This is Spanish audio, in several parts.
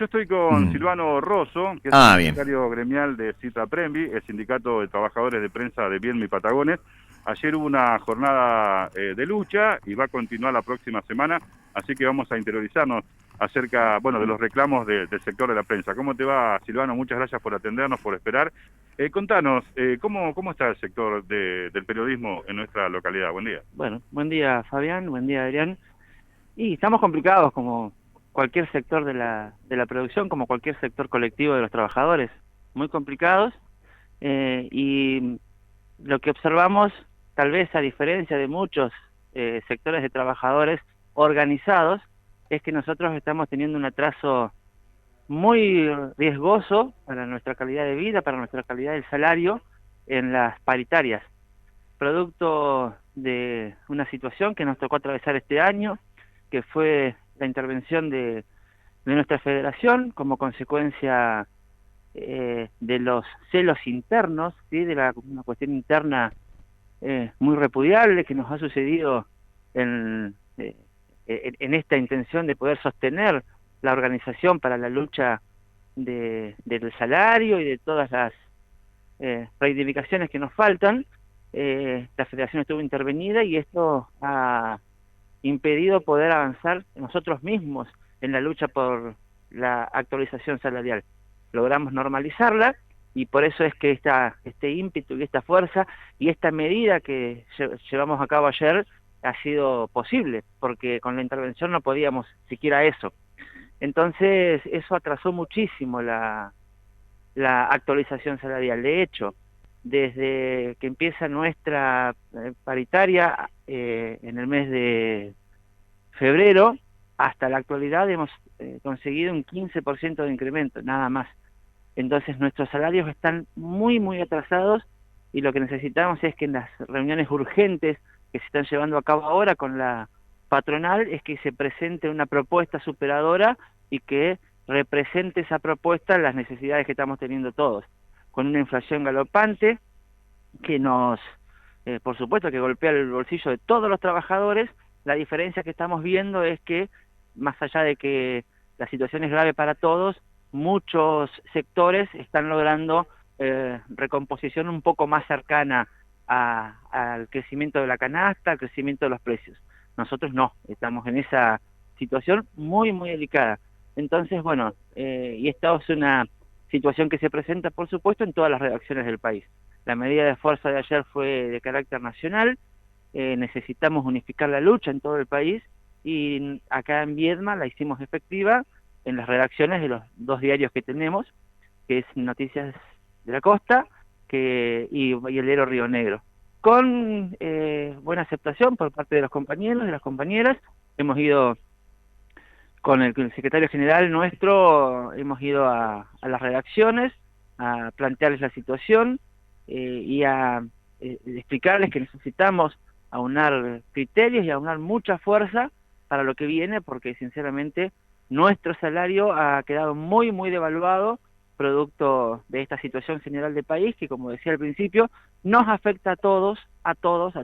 yo estoy con Silvano Rosso, que es el Bien. secretario gremial de Citra Premvi, el Sindicato de Trabajadores de Prensa de Viedma y Patagones. Ayer hubo una jornada de lucha y va a continuar la próxima semana, así que vamos a interiorizarnos acerca, bueno, de los reclamos del sector de la prensa. ¿Cómo te va, Silvano? Muchas gracias por atendernos, por esperar. Contanos, ¿cómo está el sector del periodismo en nuestra localidad? Buen día. Bueno, buen día Fabián, buen día Adrián. Y estamos complicados como cualquier sector de la producción, como cualquier sector colectivo de los trabajadores, muy complicados, y lo que observamos, tal vez a diferencia de muchos sectores de trabajadores organizados, es que nosotros estamos teniendo un atraso muy riesgoso para nuestra calidad de vida, para nuestra calidad del salario en las paritarias, producto de una situación que nos tocó atravesar este año, que fue la intervención de nuestra federación como consecuencia de los celos internos, ¿sí? Una cuestión interna muy repudiable que nos ha sucedido en esta intención de poder sostener la organización para la lucha del salario y de todas las reivindicaciones que nos faltan. La federación estuvo intervenida y esto ha impedido poder avanzar nosotros mismos en la lucha por la actualización salarial. Logramos normalizarla y por eso es que este ímpetu y esta fuerza y esta medida que llevamos a cabo ayer ha sido posible, porque con la intervención no podíamos siquiera eso. Entonces eso atrasó muchísimo la actualización salarial. De hecho, desde que empieza nuestra paritaria en el mes de febrero, hasta la actualidad hemos conseguido un 15% de incremento, nada más. Entonces nuestros salarios están muy, muy atrasados y lo que necesitamos es que en las reuniones urgentes que se están llevando a cabo ahora con la patronal es que se presente una propuesta superadora y que represente esa propuesta las necesidades que estamos teniendo todos, con una inflación galopante que nos, por supuesto, que golpea el bolsillo de todos los trabajadores. La diferencia que estamos viendo es que, más allá de que la situación es grave para todos, muchos sectores están logrando recomposición un poco más cercana al crecimiento de la canasta, al crecimiento de los precios. Nosotros no, estamos en esa situación muy, muy delicada. Entonces, bueno, y esta es una situación que se presenta, por supuesto, en todas las redacciones del país. La medida de fuerza de ayer fue de carácter nacional, necesitamos unificar la lucha en todo el país y acá en Viedma la hicimos efectiva en las redacciones de los dos diarios que tenemos, que es Noticias de la Costa y el diario Río Negro. Con buena aceptación por parte de los compañeros, de las compañeras. Hemos ido con el secretario general nuestro, hemos ido a las redacciones a plantearles la situación y a explicarles que necesitamos aunar criterios y aunar mucha fuerza para lo que viene, porque sinceramente nuestro salario ha quedado muy, muy devaluado producto de esta situación general del país que, como decía al principio, nos afecta a todos, a todos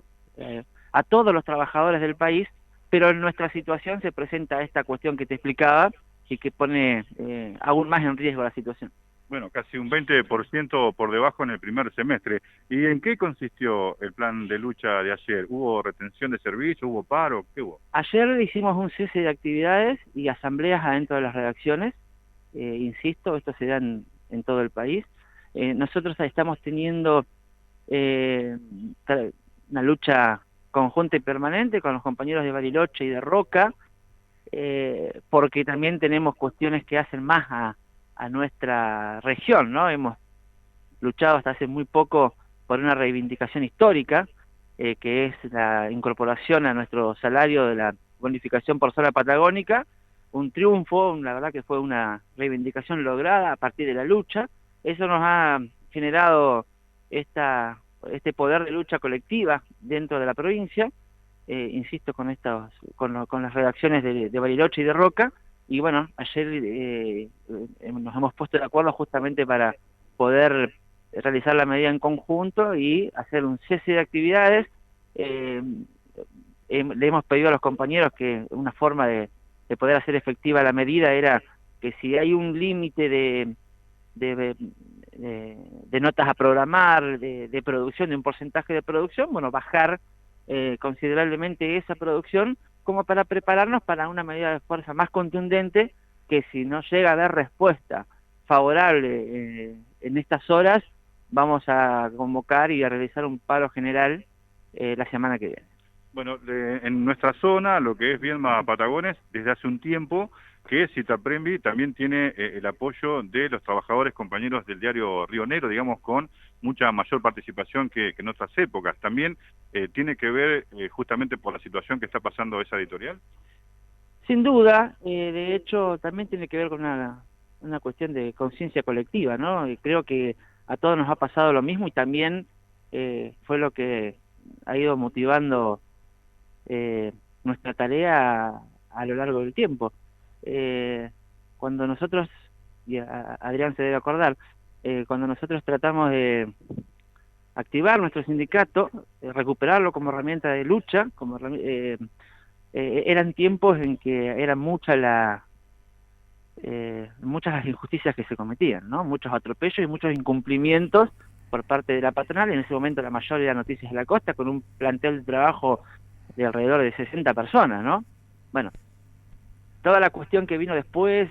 los trabajadores del país, pero en nuestra situación se presenta esta cuestión que te explicaba y que pone aún más en riesgo la situación. Bueno, casi un 20% por debajo en el primer semestre. ¿Y en qué consistió el plan de lucha de ayer? ¿Hubo retención de servicio? ¿Hubo paro? ¿Qué hubo? Ayer hicimos un cese de actividades y asambleas adentro de las redacciones. Insisto, esto se da en todo el país. Nosotros estamos teniendo una lucha conjunta y permanente con los compañeros de Bariloche y de Roca, porque también tenemos cuestiones que hacen más a nuestra región, ¿no? Hemos luchado hasta hace muy poco por una reivindicación histórica, que es la incorporación a nuestro salario de la bonificación por zona patagónica, un triunfo, la verdad que fue una reivindicación lograda a partir de la lucha. Eso nos ha generado este poder de lucha colectiva dentro de la provincia, insisto, con las redacciones de Bariloche y de Roca, y bueno, ayer nos hemos puesto de acuerdo justamente para poder realizar la medida en conjunto y hacer un cese de actividades. Le hemos pedido a los compañeros que una forma de poder hacer efectiva la medida era que si hay un límite de, de notas a programar, de producción, de un porcentaje de producción, bueno, bajar considerablemente esa producción como para prepararnos para una medida de fuerza más contundente, que si no llega a haber respuesta favorable en estas horas, vamos a convocar y a realizar un paro general la semana que viene. Bueno, en nuestra zona, lo que es Viedma Patagones, desde hace un tiempo que Citapremvi también tiene el apoyo de los trabajadores compañeros del diario Río Negro, digamos, con mucha mayor participación que en otras épocas. ¿También tiene que ver justamente por la situación que está pasando esa editorial? Sin duda, de hecho, también tiene que ver con una cuestión de conciencia colectiva, ¿no? Y creo que a todos nos ha pasado lo mismo, y también fue lo que ha ido motivando nuestra tarea a lo largo del tiempo. Cuando nosotros, y Adrián se debe acordar, cuando nosotros tratamos de activar nuestro sindicato, recuperarlo como herramienta de lucha, eran tiempos en que eran muchas las injusticias que se cometían, ¿no? Muchos atropellos y muchos incumplimientos por parte de la patronal. En ese momento la mayoría de Noticias de la Costa, con un plantel de trabajo de alrededor de 60 personas, ¿no? Bueno, toda la cuestión que vino después,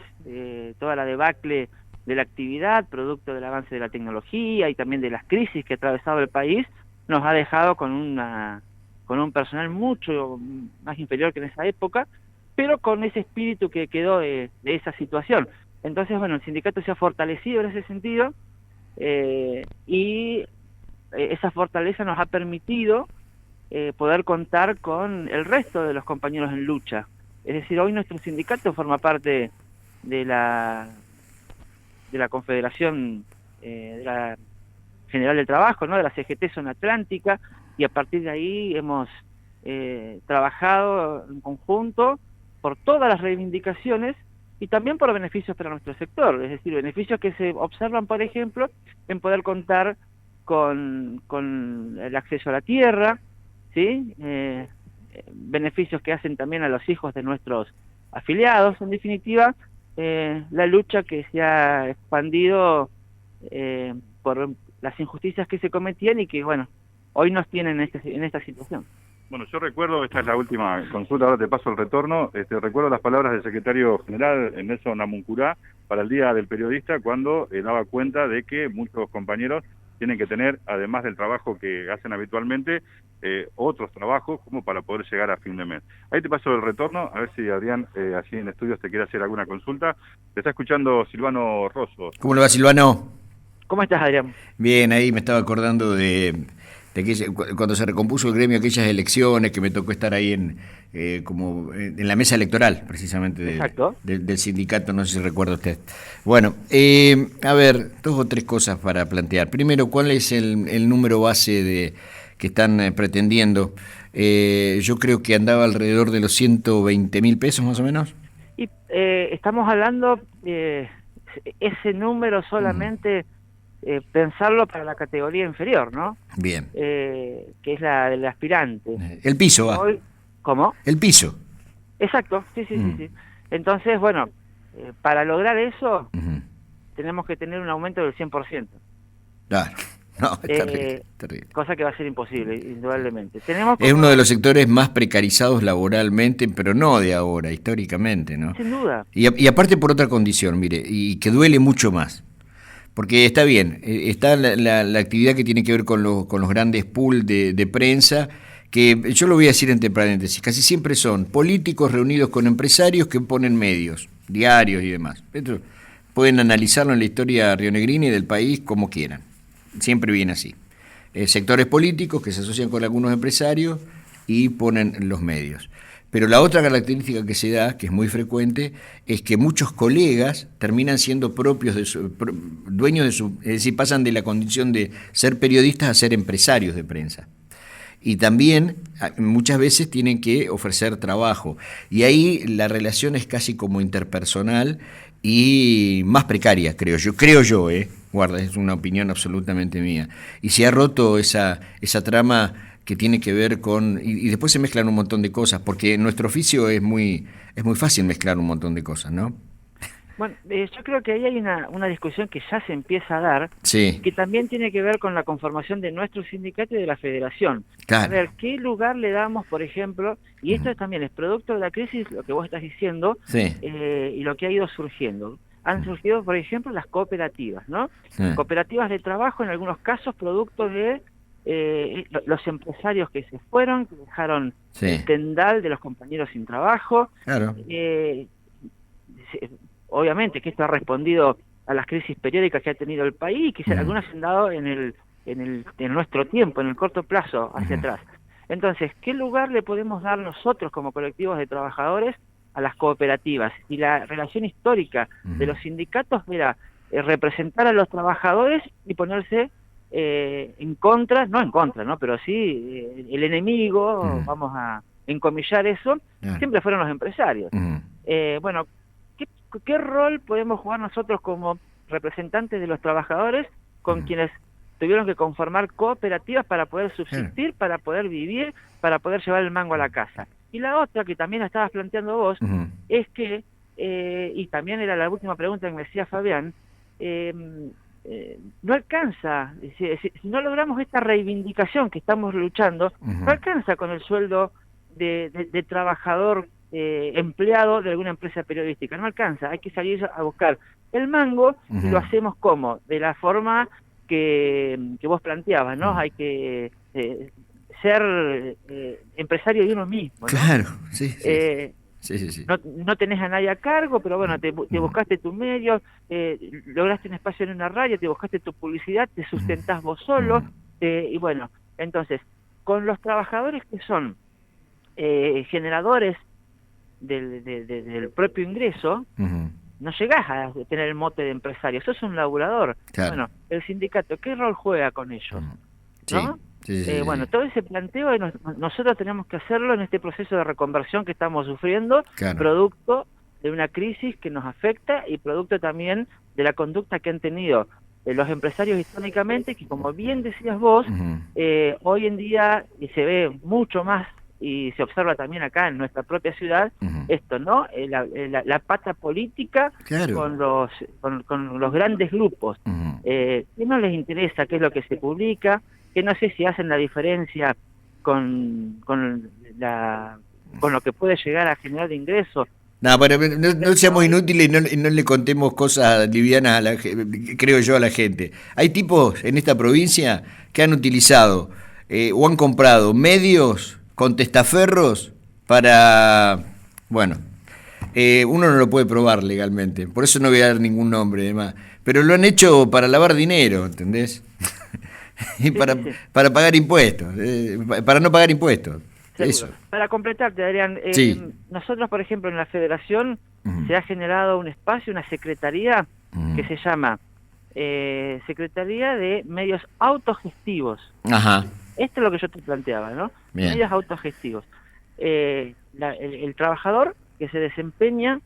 toda la debacle de la actividad, producto del avance de la tecnología y también de las crisis que ha atravesado el país, nos ha dejado con un personal mucho más inferior que en esa época, pero con ese espíritu que quedó de esa situación. Entonces, bueno, el sindicato se ha fortalecido en ese sentido, y esa fortaleza nos ha permitido poder contar con el resto de los compañeros en lucha. Es decir, hoy nuestro sindicato forma parte de la Confederación de la General del Trabajo, ¿no? De la CGT Zona Atlántica, y a partir de ahí hemos trabajado en conjunto por todas las reivindicaciones y también por beneficios para nuestro sector, es decir, beneficios que se observan, por ejemplo, en poder contar con el acceso a la tierra, ¿sí? Beneficios que hacen también a los hijos de nuestros afiliados, en definitiva, la lucha que se ha expandido por las injusticias que se cometían y que, bueno, hoy nos tienen en esta situación. Bueno, yo recuerdo, esta es la última consulta, ahora te paso el retorno, recuerdo las palabras del secretario general Nelson Namuncurá para el Día del Periodista, cuando daba cuenta de que muchos compañeros tienen que tener, además del trabajo que hacen habitualmente, otros trabajos como para poder llegar a fin de mes. Ahí te paso el retorno, a ver si Adrián, allí en estudios, te quiere hacer alguna consulta. Te está escuchando Silvano Rosso. ¿Cómo le va, Silvano? ¿Cómo estás, Adrián? Bien, ahí me estaba acordando de cuando se recompuso el gremio, aquellas elecciones que me tocó estar ahí en la mesa electoral, precisamente, del sindicato, no sé si recuerda usted. Bueno, a ver, 2 o 3 cosas para plantear. Primero, ¿cuál es el número base que están pretendiendo? Yo creo que andaba alrededor de los 120.000 pesos, más o menos. Y estamos hablando, ese número solamente... pensarlo para la categoría inferior, ¿no? Bien. Que es la del aspirante. El piso va. ¿Cómo? El piso. Exacto, sí. Entonces, bueno, para lograr eso, tenemos que tener un aumento del 100%. Claro, no, es terrible. Cosa que va a ser imposible, indudablemente. Es uno de los sectores más precarizados laboralmente, pero no de ahora, históricamente, ¿no? Sin duda. Y aparte por otra condición, mire, y que duele mucho más. Porque está bien, está la actividad que tiene que ver con los grandes pools de prensa, que yo lo voy a decir entre paréntesis, casi siempre son políticos reunidos con empresarios que ponen medios, diarios y demás. Esto pueden analizarlo en la historia rionegrina y del país como quieran, siempre viene así. Sectores políticos que se asocian con algunos empresarios y ponen los medios. Pero la otra característica que se da, que es muy frecuente, es que muchos colegas terminan siendo dueños de su... Es decir, pasan de la condición de ser periodistas a ser empresarios de prensa. Y también muchas veces tienen que ofrecer trabajo. Y ahí la relación es casi como interpersonal y más precaria, creo yo, guarda, es una opinión absolutamente mía. Y se ha roto esa trama que tiene que ver con... Y después se mezclan un montón de cosas, porque en nuestro oficio es muy fácil mezclar un montón de cosas, ¿no? Bueno, yo creo que ahí hay una discusión que ya se empieza a dar, Sí, que también tiene que ver con la conformación de nuestro sindicato y de la federación. A claro. ver, ¿qué lugar le damos, por ejemplo? Y esto también es producto de la crisis, lo que vos estás diciendo, Sí. y lo que ha ido surgiendo. Han surgido, por ejemplo, las cooperativas, ¿no? Sí. Cooperativas de trabajo, en algunos casos, producto de los empresarios que se fueron, que dejaron Sí. el tendal de los compañeros sin trabajo. Claro. Obviamente que esto ha respondido a las crisis periódicas que ha tenido el país, que algunas se han dado en nuestro tiempo, en el corto plazo, hacia atrás. Entonces, ¿qué lugar le podemos dar nosotros como colectivos de trabajadores a las cooperativas? Y la relación histórica de los sindicatos era representar a los trabajadores y ponerse en contra, no en contra, ¿no? Pero sí el enemigo, vamos a encomillar eso, siempre fueron los empresarios. Bueno, ¿qué rol podemos jugar nosotros como representantes de los trabajadores con quienes tuvieron que conformar cooperativas para poder subsistir, para poder vivir, para poder llevar el mango a la casa? Y la otra, que también la estabas planteando vos, es que, y también era la última pregunta que me decía Fabián, no alcanza, si no logramos esta reivindicación que estamos luchando, no alcanza con el sueldo de trabajador empleado de alguna empresa periodística, no alcanza, hay que salir a buscar el mango y lo hacemos como, de la forma que vos planteabas, ¿no? Hay que ser empresario de uno mismo, ¿no? Claro, sí. Sí. No tenés a nadie a cargo, pero bueno, te buscaste tu medio, lograste un espacio en una radio, te buscaste tu publicidad, te sustentás vos solo, y bueno, entonces, con los trabajadores que son generadores del propio ingreso, no llegás a tener el mote de empresario, sos un laburador. Claro. Bueno, el sindicato, ¿qué rol juega con ellos? ¿No? Bueno, todo ese planteo nosotros tenemos que hacerlo en este proceso de reconversión que estamos sufriendo, producto de una crisis que nos afecta y producto también de la conducta que han tenido los empresarios históricamente, que como bien decías vos, hoy en día se ve mucho más y se observa también acá en nuestra propia ciudad, esto, ¿no? La pata política con los grandes grupos, que no les interesa qué es lo que se publica, que no sé si hacen la diferencia con lo que puede llegar a generar de ingresos. No, pero no seamos inútiles y no le contemos cosas livianas, creo yo, a la gente. Hay tipos en esta provincia que han utilizado o han comprado medios con testaferros para... Bueno, uno no lo puede probar legalmente, por eso no voy a dar ningún nombre, además. Pero lo han hecho para lavar dinero, ¿entendés? Y para pagar impuestos, para no pagar impuestos. Eso. Para completarte, Adrián, nosotros, por ejemplo, en la Federación se ha generado un espacio, una secretaría que se llama Secretaría de Medios Autogestivos. Ajá. Esto es lo que yo te planteaba, ¿no? Bien. Medios autogestivos. El trabajador que se desempeña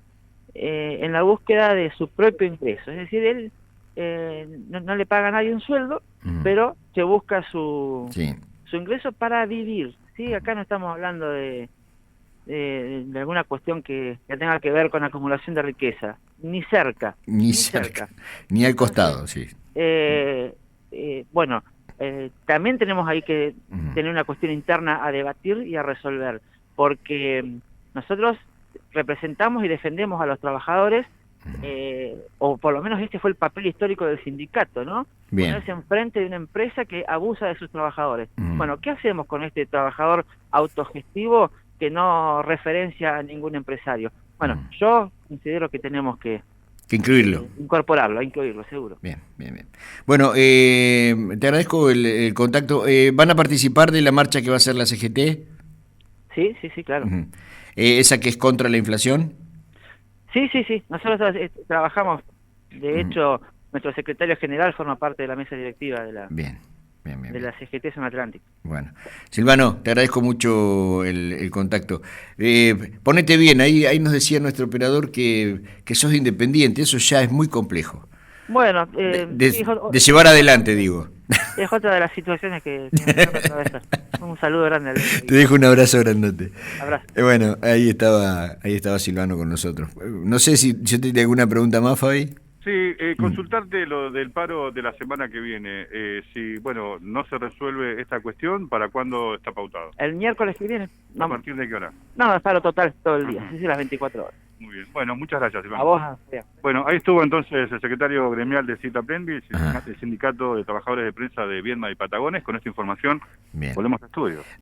en la búsqueda de su propio ingreso, es decir, él no le paga a nadie un sueldo, pero se busca su ingreso para vivir. Sí, acá no estamos hablando de alguna cuestión que tenga que ver con acumulación de riqueza, ni cerca. Ni al costado. Entonces, bueno, también tenemos ahí que tener una cuestión interna a debatir y a resolver, porque nosotros representamos y defendemos a los trabajadores, o por lo menos este fue el papel histórico del sindicato, ¿no? Bien. Ponerse enfrente de una empresa que abusa de sus trabajadores. Bueno, ¿qué hacemos con este trabajador autogestivo que no referencia a ningún empresario? Bueno, yo considero que tenemos que incluirlo. Incorporarlo, incluirlo, seguro. Bien. Bueno, te agradezco el contacto. ¿Van a participar de la marcha que va a hacer la CGT? Sí, claro. ¿Esa que es contra la inflación? Sí. Nosotros trabajamos, de hecho, nuestro secretario general forma parte de la mesa directiva de la la CGT Zona Atlántica. Bueno, Silvano, te agradezco mucho el contacto. Ponete bien, ahí nos decía nuestro operador que sos independiente, eso ya es muy complejo. Bueno, de llevar adelante, digo. Es otra de las situaciones que me toca atravesar. Un saludo grande al Te dejo un abrazo grandote. abrazo. Bueno, ahí estaba Silvano con nosotros. No sé si yo te tengo alguna pregunta más, Fabi. Sí, consultarte lo del paro de la semana que viene. Si, bueno, no se resuelve esta cuestión, ¿para cuándo está pautado? El miércoles que viene. ¿A partir de qué hora? No, es paro total todo el día. Ujú. Sí, las 24 horas. Muy bien. Bueno, muchas gracias, Iván. A vos, Adrián. Bueno, ahí estuvo entonces el secretario gremial de Cita Prendi, Ajá. el sindicato de trabajadores de prensa de Viedma y Patagones. Con esta información Bien. volvemos a estudio.